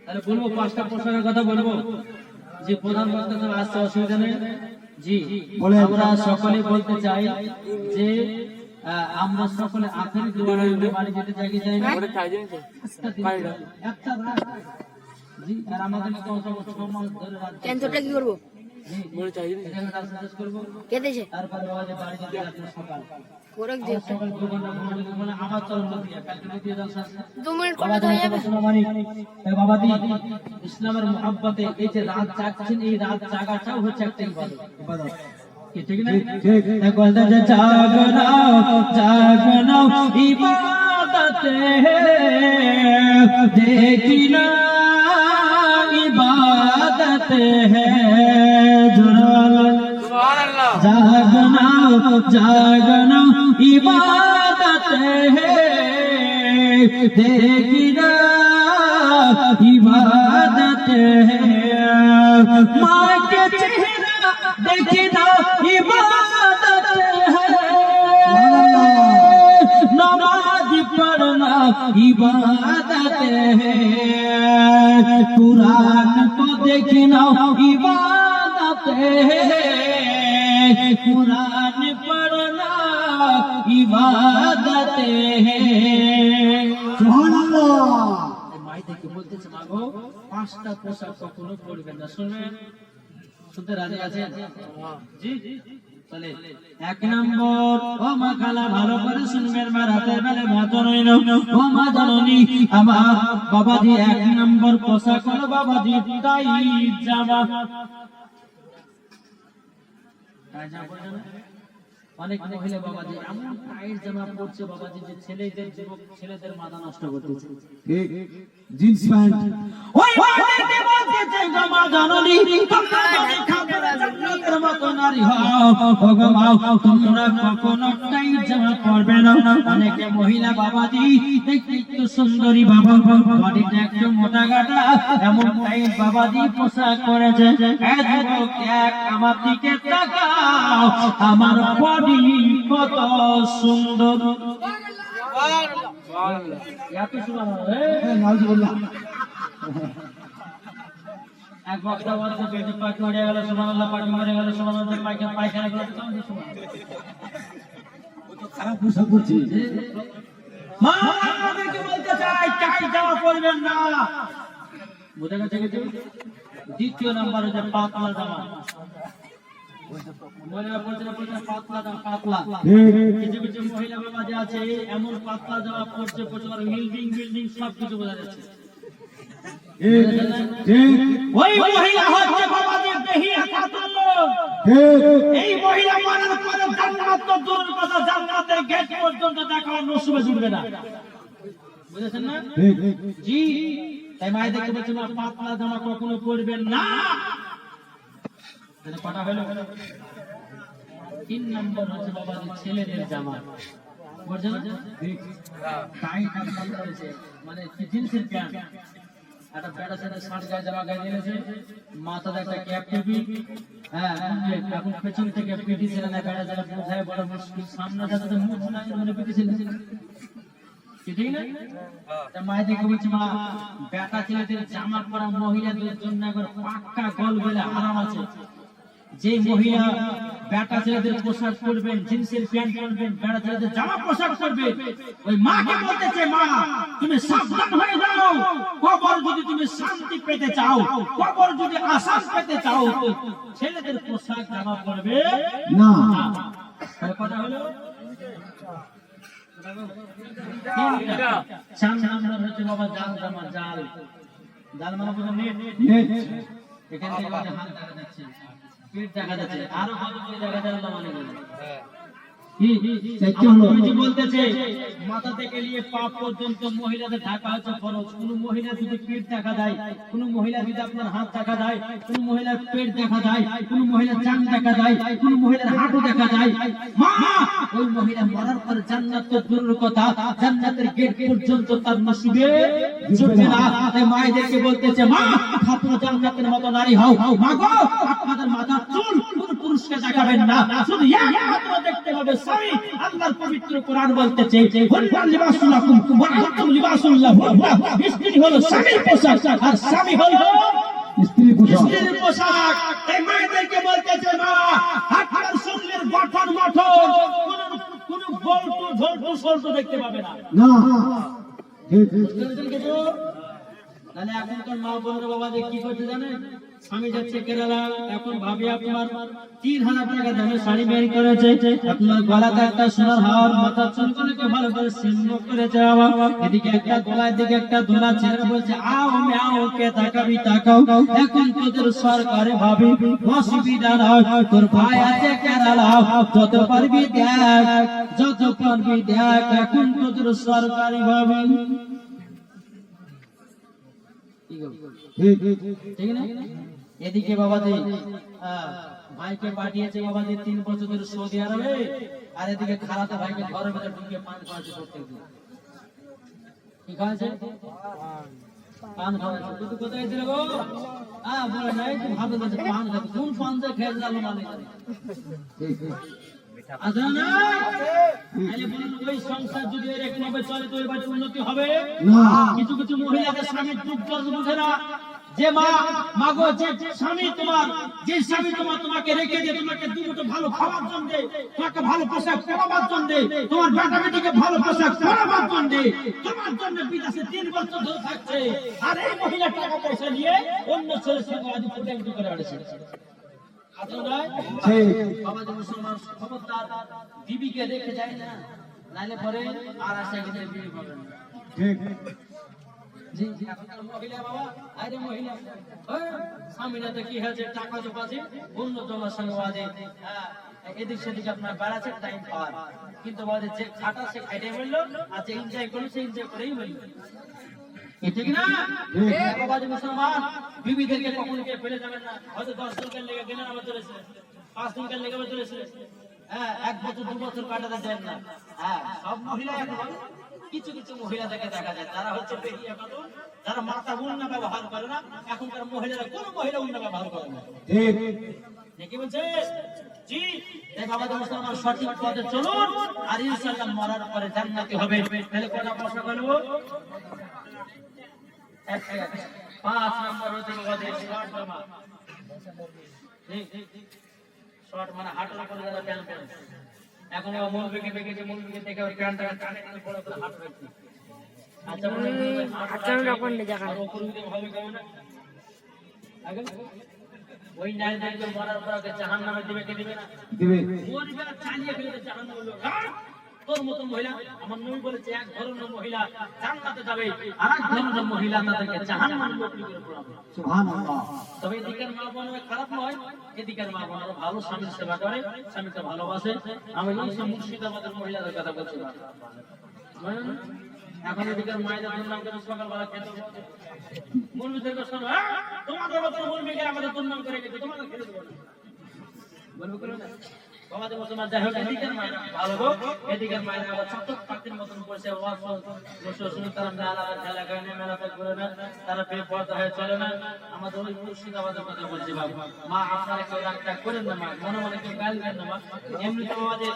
তাহলে বলবো পাঁচটা পোশাকের কথা বলবো। জি প্রধানমন্ত্রী সাহেব আসছে, অসুবিধা নেই। জি আমরা সকলে বলতে চাই যে আমরা সকলে আখেরি দুয়ারে বাড়ি যেতে চাই কি চাই না? একটা রাত। জি আর আমাদের তো সমাজ ধরে রাত ক্যান্সারটা কি করবো? জি বলে চাই এখানে রাত শেষ করব। কে দিয়েছে? তারপরে বাবা যে বাড়ি যেতে রাত সকাল করে দিও। সকাল 2 ঘন্টা মানে আমার চরম দিয়ে কালকে নদী জলসা 2 মিনিট করে হয়ে যাবে। বাবাজি ইসলামের মহব্বতে এই যে রাত জাগছেন, এই রাত জাগাটাও হচ্ছে একটা ইবাদত। ঠিক না? ঠিক বলতে যে জাগনা জাগনা ইবাদতে দেখিনা ইবাদতে है सुभान अल्लाह जागना जागना इबादत है देखना इबादत है माँ के चेहरा देखना इबादत है नमाज पढ़ना इबादत है कुरान को देखना इबादत है कुरान पढ़ना इबादत है सुभान अल्लाह। माई থেকে বলতেছে মাগো পাঁচটা পোশাক কখনো পরবেন না। শুনবেন? শুনতে রাজি আছেন? জি তাহলে এক নম্বর ও মা খালা ভালো করে শুনবেন, মা রাতের বেলা ভাত রইল ও মা জননী আমার বাবাজি এক নম্বর পোশাক হলো বাবাজি টাইট জামা। অনেক মহিলা বাবাজি এমন টাইট জামা পরছে বাবাজি যে ছেলেদের যুবক ছেলেদের মাথা নষ্ট করতেছে। ঠিক জিন্স প্যান্ট ওই ওদেরকে বলতেছে জামা জননী তোমরা যদি খাবার জান্নাতের মতো নারী হও ওগো মা তোমরা কখনো টাইট জামা পরবে না। অনেকে মহিলা বাবাজি দেখতে একটু সুন্দরী বাবা বডিটা একটু মোটা গাটা এমন টাইট বাবাজি পোশাক পরেছে। এই যুবক এক আমার দিকে তাকাও, আমার বডি কত সুন্দর। এত সুন্দর নাউজুবিল্লাহ এক বক্তা বলছে পেটে পাখি উড়ে গেল সুবহানাল্লাহ, পাখি মরে গেল সুবহানাল্লাহ, পায়খানা গেল খারাপ পোশাক পরছি। মা আমাদেরকে বলতে চাই টাইট জামা পরবেন না। বুঝে গেছে কি? দ্বিতীয় নাম্বার হচ্ছে পাতলা জামা। মহিলা বলছে পাতলা জামা পাতলা। কিছু কিছু মহিলা বাবা যে আছে এমন পাতলা জামা পরছে প্রচুর বিল্ডিং বিল্ডিং সব কিছু বোঝা যাচ্ছে। ওই মহিলা হচ্ছে বাবাদের বেহিয়া খাতুন লোক। এই মহিলা মরার পরে জান্নাত তো দূরের কথা, জান্নাতের গেট পর্যন্ত দেখার নসিবে জুটবে না। বুঝেছেন না? জি তাই মায়েদেরকে বলছে না পাতলা জামা কখনো পরবেন না। তাহলে কটা হলো? 3 নম্বর হচ্ছে বাবাদের ছেলেদের জামা। বুঝছেন না? টাইট জামা রয়েছে মানে জিন্সের প্যান্ট, একটা প্যান্ট সাথে শার্ট গায়ে জামা গায়ে নিয়েছে, মাথাতে একটা ক্যাপ টুপি। হ্যাঁ এখন পেছন থেকে পিটি ছিল না প্যান্ট যারা বোঝায় বড় মুশকিল, সামনে যাতে মুখ নাই মানে পিটি ছিল ঠিক না? তা মায়েদেরকে বলছি মা বেটা ছেলেদের জামা পরা মহিলাদের জন্য একবার পাক্কা গল বলে আরাম আছে। যে মহিলা বেটা ছেলেদের পোশাক পরবেন, জিন্সের প্যান্ট পরবেন, বেটা ছেলেদের জামা পোশাক পরবে, ওই মাকে বলতেছে মা তুমি সাবধান হয়ে যাও, কবর যদি তুমি শান্তি পেতে চাও, কবর যদি আসান পেতে চাও তো ছেলেদের পোশাক জামা পরবে না। তাহলে কথা হলো চার নাম্বার হচ্ছে বাবা জাল জামা। জাল জাল মানে বুঝলেন? নেট। এখান থেকে হাত দেখা যাচ্ছে, পেট দেখা যাচ্ছে, আরো কত কিছু দেখা যাচ্ছে মানে বলতেছে মাথা থেকে নিয়ে পা পর্যন্ত মহিলাদের ঢাকা হচ্ছে ফরজ। কোন মহিলা যদি পেট দেখা দেয়, কোন মহিলা যদি আপনার হাত দেখা দেয়, কোন মহিলার পেট দেখা দেয়, কোন মহিলার চাং দেখা দেয়, কোন মহিলার হাঁটু দেখা যায়, মা ওই মহিলা মরার পর জান্নাত তো দূরের কথা, জান্নাতের গেট পর্যন্ত তার নসিবে জুটবে না। তাই মায়েদেরকে বলতেছে মা আপনারা জান্নাতের মতো নারী হও। মা গো আপনাদের মাথার চুল পুরুষকে দেখাবেন না, শুধু একমাত্র দেখতে হবে স্বামী। আল্লাহর পবিত্র কোরআন বলতেছে হুন্না লিবাসুল লাকুম ওয়া আনতুম লিবাসুল লাহুন্না। স্ত্রী হলো স্বামীর পোশাক আর স্বামী হলো স্ত্রী পোশাক। স্ত্রীর পোশাক। এই মায়েদেরকে বলতেছে মা, আপনার শরীরের গঠন কোন বল্টু ঝল্টু সল্টু দেখতে পাবে না। না ঠিক বুঝতে পেরেছেন কিছু? তাহলে এখনকার মা বোনের বাবা যে কি করতে জানেন, স্বামী যাচ্ছে কেরালা, এখন ভাবি আপনার 3000 টাকা দামে শাড়ি বের করেছে, আপনার গলাতে একটা সোনার হার, মাথা চুলগুলোকে ভালো করে সিদ্ধ করেছে বাবা, এদিকে একটা গলায় দিকে একটা দোলা ছেড়ে বলছে আও মেও কে তাকাবি তাকাও। এখন তোদের সরকারে ভাবি অসুবিধা নয়, তোর ভাই আছে কেরালা, যত পারবি দেখ, যত পারবি দেখ, এখন তোদের সরকারি ভাবি। ঠিক ঠিক না? এদিকে বাবাজি ভাইকে পাঠিয়েছে বাবাজি 3 বছর ধরে সৌদি আরবে, আর এদিকে খালাতো ভাইকে ঘরের ভিতরে ঢুকিয়ে পান খাওয়াচ্ছে প্রত্যেকদিন। কি খাওয়াচ্ছে? পান খাওয়াচ্ছে। কিন্তু কোথায় ছিল গো? বলে নাই তো ভাবে বলছে পান খাবে। কোন পান যে খেয়ে গেল মানে ঠিক আচ্ছা না? তাহলে বলুন ওই সংসার যদি এরকম ভাবে চলে তো এবার উন্নতি হবে না। কিছু কিছু মহিলাদের স্বামীর দুঃখ কষ্ট বুঝে না, যে মা মাগো যে স্বামী তোমার, যে স্বামী তোমাকে রেখে দিয়ে তোমাকে দুটো ভালো খাবার জন্য দেয়, তোমাকে ভালো পোশাক পরাবার জন্য দেয়, তোমার বেটা বেটিকে ভালো পোশাক পরাবার জন্য দেয়, তোমার জন্য বিদেশে 3 বছর ধরে থাকছে, আর এই মহিলা টাকা পয়সা নিয়ে অন্য ছেলের সঙ্গে আজ ফুটাফুটি করে বেড়াচ্ছে। আচ্ছা নয়? বাবা যে মুসলমান খবরদার বিবিকে রেখে যায় না, নাইলে পরে আর আশা গেলে বিবি পাবেন না। ঠিক জি জি, এখনকার মহিলা বাবা, আরে মহিলা স্বামীরাতে কি হয়েছে, টাকা তো পাচ্ছে অন্য জনের সঙ্গে বাজে, এদিক সেদিক আপনার বেড়াচ্ছে টাইম পার, কিন্তু বাজে যে খাটা সে খাইতে বললো, আর যে এনজয় করলো সে এনজয় করেই বললো। ঠিক না? বাবা যে মুসলমান বিবিদেরকে কখনো কে ফেলে যাবেন না। হয়তো 10 দিন লেগে গেলেন আবার চলেছে, 5 দিন লেগে আবার চলেছে, 1 বছর 2 বছর কাটাতে দেন না। সব মহিলা এখন কিছু কিছু মহিলাদেরকে দেখা যায় তারা হচ্ছে বেরিয়ে গেল, যারা মাথা উন্না ব্যবহার করে না। এখনকার মহিলারা কোন মহিলা উন্না ব্যবহার করে না। ঠিক কি বলছে? জি, এই বাবা যে মুসলমান সঠিক পথে চলুন, আর ইনশাআল্লাহ মরার পরে জান্নাতি হবে। তাহলে কটা প্রশ্ন করব? 5 নম্বর হচ্ছে বাবাদের শর্ট জামা। শর্ট মানে হাঁটুর উপরে যারা প্যান্ট পরে, এখন মন বেগে যে মন বেগে দেখে ওই প্যান্টটা টানে টানে পড়ে করে হাঁটু রাখছে। আচ্ছা বলে ভাবে কেমন না? আগে ওই নারীদেরকে মরার পর জাহান্নামে দিবে, কে দিবে না? দিবে মরবে আর চালিয়ে ফেলবে জাহান্নামে লোক। তোর মতো মহিলা, আমার নবী বলেছে এক ধরনের মহিলা জান্নাতে যাবে, আর এক ধরনের মহিলা তাদেরকে জাহান্নামে লোক করে পড়াবে। সুবহানাল্লাহ। তবে এদিকের মা বোনেরা খারাপ নয়, এদিকের মা বোনেরা ভালো, স্বামীর সেবা করে, স্বামীকে ভালোবাসে। আমি এই মুর্শিদাবাদের মহিলাদের কথা বলছি না। এখন এদিকের মায়েদের দুর্নাম করে সকালবেলা খেতে মুরগিদেরকে শোনো, তোমাদের মতো মুরগিকে আমাদের দুর্নাম করে গেছে, তোমাদের খেতে দেবো না, বলবো করে না। আমাদের মুসলমান যাই হোক, এদিকের মায়েরা ভালো গো, এদিকের মায়েরা আবার ছোট পাখির মতন বসে বসে শুনে তারা মেলা খেলা করে না, মেলাতে ঘুরে না, তারা বেপর্দা হয়ে চলে না। আমাদের ওই মুর্শিদাবাদের কথা বলছি বাবু, মা আপনারা কেউ রাগটা করেন না, মা মনে মনে কেউ গাল দেন না, মা এমনিতে আমাদের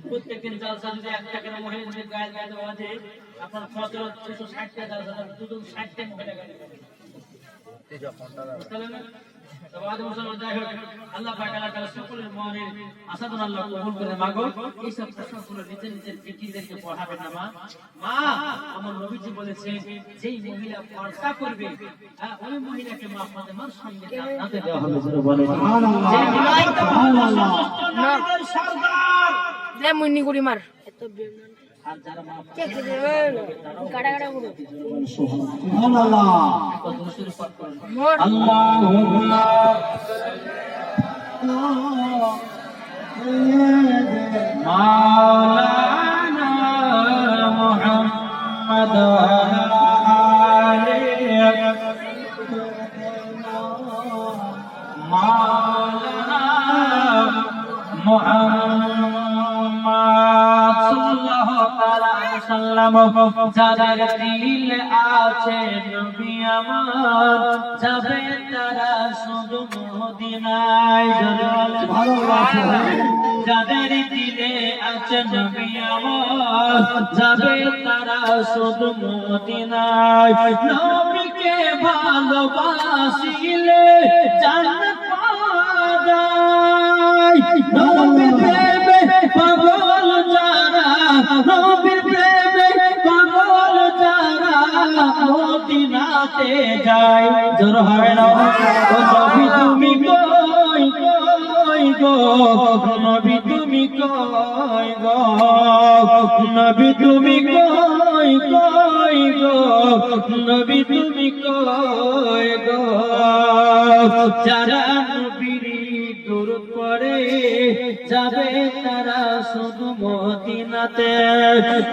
প্রত্যেকদিন জালসা যদি 1 টাকা মহিলা যদি গায়ে গায়ে দেওয়া যে আপনার 260 টাকা জালসা, দুজন 60 টাকা মহিলা গায়ে আল্লাহ পাক আল্লাহ তাআলা সকলের মনের আশাগুলো আল্লাহ কবুল করে। মাগো এই সব প্রশ্নগুলো নিজের বেটিদেরকে পড়াবেন না। মা আমার নবীজি বলেছেন যেই মহিলা পর্দা করবে ওই মহিলাকে মা ফাতেমার সঙ্গে জান্নাতে দেওয়া হবে। বলে সুবহানাল্লাহ, সুবহানাল্লাহ। নারীদের সরদার দে মুন্নি গুড়ি মার এত আর যারা মা চেক দেবেন কাটা কাটা করো সুবহানাল্লাহ। কত সুর পাঠ করেন মোর আল্লাহুম্মা মাওলানা মুহাম্মদ ওয়া আলিহি মাওলানা মুহাম্মদ সাল্লাল্লাহু আলাইহি ওয়াসাল্লাম। যাদের দিল আছে নবী আমার যাবে তারা শুধু মদিনায়। যাদের দিলে আছে নবী আমার যাবে তারা শুধু মদিনায়। নবীকে ভালোবাসিলে জান্নাত পাওয়া যায়। নবীর প্রেমে পাগল যারা, নবীর প্রেমে পাগল যারা মদিনাতে যায়। জোর হয় না ও নবী তুমি কই কই গো, নবী তুমি কই গো, নবী তুমি কই কই গো, নবী তুমি কই গো। যারা নবীর দরুদ পড়ে যাবে তারা শুধু মদিনাতে।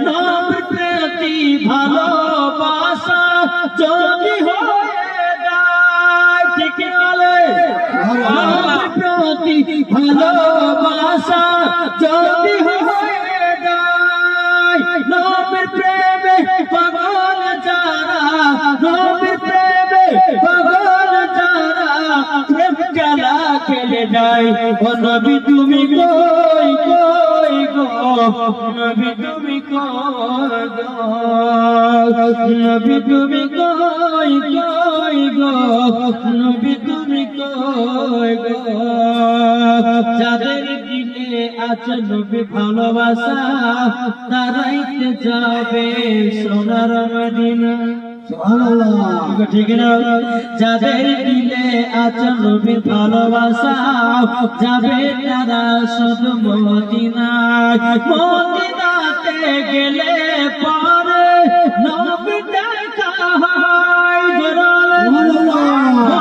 নবীর প্রতি ভালোবাসা যদি হয়ে যায়, ঠিক বলে নবীর প্রতি ভালোবাসা যদি হয়ে যায়। নবীর প্রেমে পাগল যারা, নবীর প্রেমে পাগল যারা প্রেম খেলা খেলে যায়। ও নবী তুমি কই কই গো, নবী তুমি কই গো, নবী তুমি কই কই গো, নবী তুমি কই গো। যাদের দিলে আছে নবী ভালোবাসা তারাই তো যাবে সোনার মদিনা। ঠিক না? যাদের দিলে আছে নবীর ভালোবাসা যাবে তারা শুধু মদিনায়। মদিনাতে গেলে পরে নবী দেখা হয়।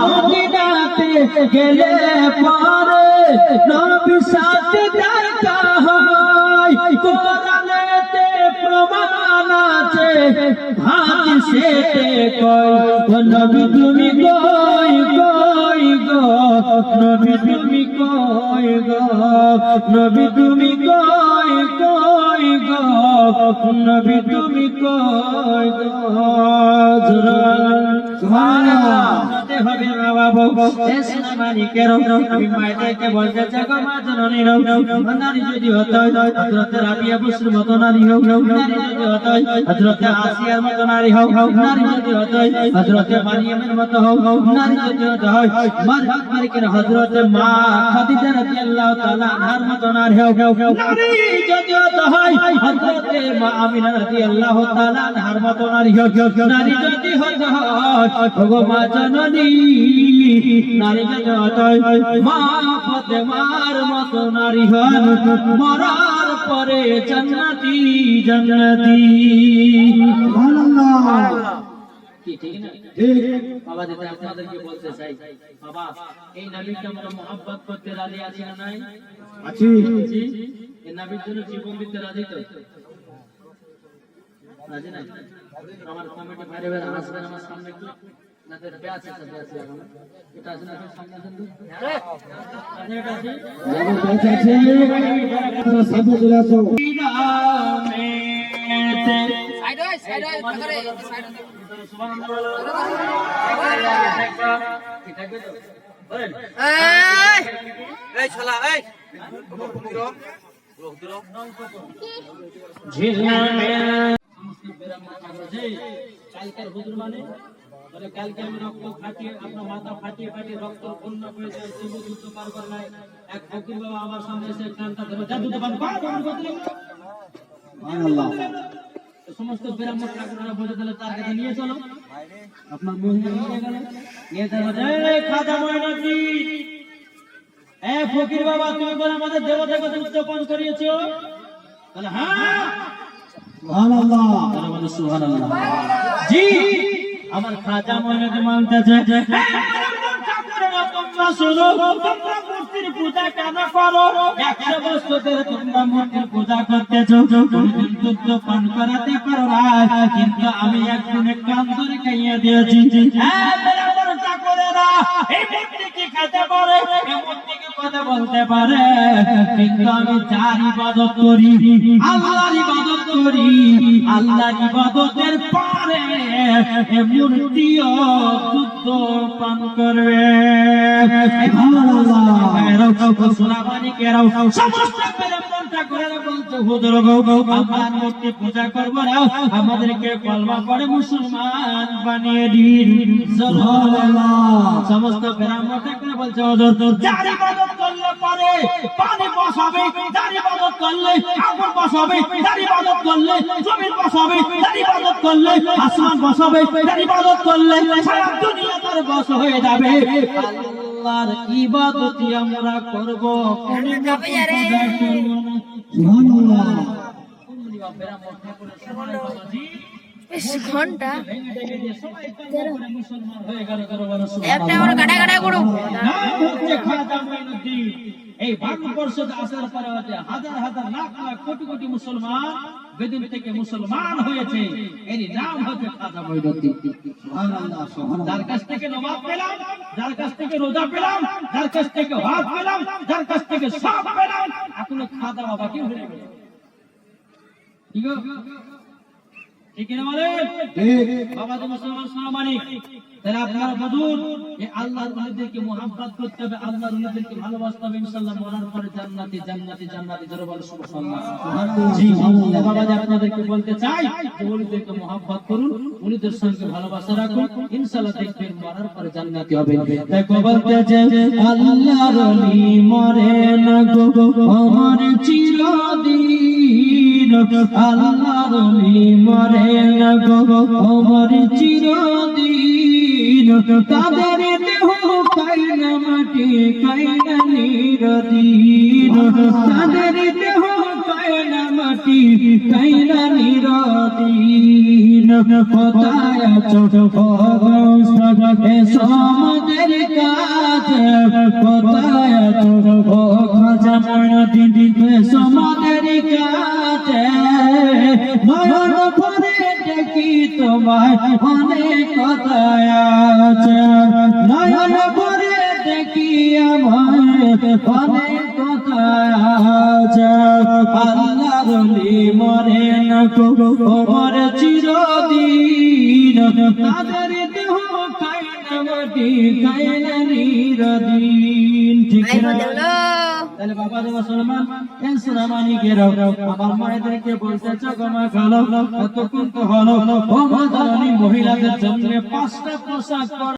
মদিনাতে গেলে পরে নবীর সাথে দেখা হয়। কোরআনেতে প্রমাণ আছে, হাদিসে কয় ও নবী তুমি কই কই গো, নবী তুমি কই গো, নবী তুমি কই কই গো, নবী তুমি কই গো। সুবহানাল্লাহ হবে না বাবু এস মালিকের আমি মায়েদেরকে বলতে চাকো মা জননী নারী যদি হতো হযরত রাবিয়া বসুর মতো নারী হোক, নারী যদি হতো হযরত আসিয়ার মতো নারী হোক, নারী যদি হতো হযরত মারিয়ামের মতো হোক, নারী যদি হতো মারহাত মালিকের হযরত মা খাদিজা রাদিয়াল্লাহু তাআলা আনহার মতো নারী হোক, নারী যদি হতো হযরত মা আমিনা রাদিয়াল্লাহু তাআলা আনহার মতো নারী হোক, নারী যদি হতো ওগো মা জননী নারী জগৎ মা ফাতেমার মতো নারী হন মরার পরে জান্নাতি জান্নাতি। সুবহানাল্লাহ। কি ঠিক না? ঠিক। বাবা যেটা আপনাদেরকে বলতে চাই, বাবা এই নবীকে আমরা মহব্বত করতে রাজি আছি না নাই? আছি। জি, এই নবীর জন্য জীবন দিতে রাজি তো? রাজি নাই? আমার কমিটি বাইরে বাইরে আসবেন আমার সামনে একটু। নাদের ব্যাচ আছে, ব্যাচ লাগানো এটা আছে না সামনে আছে তো? আছে এটা আছে? আমার কাছে আছে। তোমরা সাথে চলে আসো। সাইড হয় করে সাইড এই শালা এই কালকের হুজুর মানে কালকে আমি রক্ত ফাটিয়ে আপনার মাথা ফাটিয়ে ফাটিয়ে রক্ত পূর্ণ করে যুদ্ধ পার করলাই এক ফকির বাবা আমার সামনে এসে কান্তা ধরে জাদু দোকান সুবহানাল্লাহ। সমস্ত ব্রাহ্মণ ঠাকুররা বলে দিলে তার কাছে নিয়ে চলো, আপনার মহিলা নিয়ে গেল, নিয়ে যাবো খাজা মঈনুদ্দিন এ ফকির বাবা তুমি বলে আমাদের দেবতাকে উত্থাপন করিয়েছো? বলে হ্যাঁ। সুবহানাল্লাহ। তারা বলে সুবহানাল্লাহ। জি আমার খাজা মঈনুদ্দিন মানতেছে তোমরা শোনো, তোমরা মূর্তির পূজা কেন করো? 100 বছর ধরে তোমরা মূর্তির পূজা করতেছো, যুদ্ধ পান করাতে পারো না, কিন্তু আমি একদিনে কান ধরে খাইয়ে দিয়েছি। এই মূর্তি কি খেতে পারে, এই মূর্তি কি কথা বলতে পারে, কিন্তু আমি যার ইবাদত করি, আল্লাহর ইবাদত করি, আল্লাহর ইবাদতের পরে এই মূর্তিও দুধ পান করবে। পূজা করবো না, আমাদেরকে কলমা পড়ে মুসলমান বানিয়ে দিন। সমস্ত ব্রাহ্মণরা বলছে যার ইবাদত করলে পরে পানি বসাবে, যার ইবাদত করলে আগুন বসাবে, যার ইবাদত করলে জমিন বসাবে, যার ইবাদত করলে আসমান বসাবে, যার ইবাদত করলে সারা দুনিয়া তার বশ হয়ে যাবে। আল্লাহর ইবাদতই আমরা করব, কোন পূজা করব না। সুবহানাল্লাহ। ঘন্টা মুসলমান হয়ে গেল, একটা আমরা কাটা কাটা করো। এই ভারতবর্ষে আসার পরে হাজার হাজার লাখ লাখ কোটি কোটি মুসলমান বেদিন থেকে মুসলমান হয়েছে, এর নাম হচ্ছে খাজা মঈনুদ্দিন। যার কাছ থেকে নমাজ পেলাম, যার কাছ থেকে রোজা পেলাম, যার কাছ থেকে হজ পেলাম, যার কাছ থেকে সব পেলাম, এখনো খাজা বাবা কি হয়ে গেল? ঠিক না বলে বাবা তো মুসলমান সোনামানিক। তাহলে আপনারা বুঝুন, এই আল্লাহর ওলিদেরকে মুহাব্বত করতে হবে, আল্লাহর ওলিদেরকে ভালোবাসতে হবে, ইনশাআল্লাহ মরার পরে জান্নাতি জান্নাতি জান্নাতি জোরে বলো সুবহানাল্লাহ। জি বাবা, আপনাদেরকে বলতে চাই যে ওলিদেরকে মুহাব্বত করুন, ওলিদের সঙ্গে ভালোবাসা রাখুন, ইনশাআল্লাহ দেখবেন মরার পরে জান্নাতি হবে। দেখো বলতেছে আল্লাহর ওলি মরে না গো আমার চিরদিন, আল্লাহর ওলি মরে না গো আমার চিরদিন, তাদের দেহ কাইনা মাটি কাইনা নিরদিন, তাদের দেহ কাইনা মাটি কাইনা নিরদিন। কোথায় আছো আমাদের কাছে, কোথায় আছো খাজা মঈনুদ্দিন আমাদের কাছে, নয়ন ভরে দেখি তোমায় অনেক কথায় আছে, নয়ন ভরে দেখি আমার অনেক কথায় আছে। আল্লাহর ওলি মরে না গো আমার চিরদিন, তাদের দেহ কাইনা মাটি কাইনা নিরদিন। ঠিক না? তাহলে বাবা মুসলমান সোনামানিকেরাও আমার মায়েদেরকে বলতেছে গমা খালো, এতক্ষণ তো হলো মহিলাদের জন্য 5টা পোশাক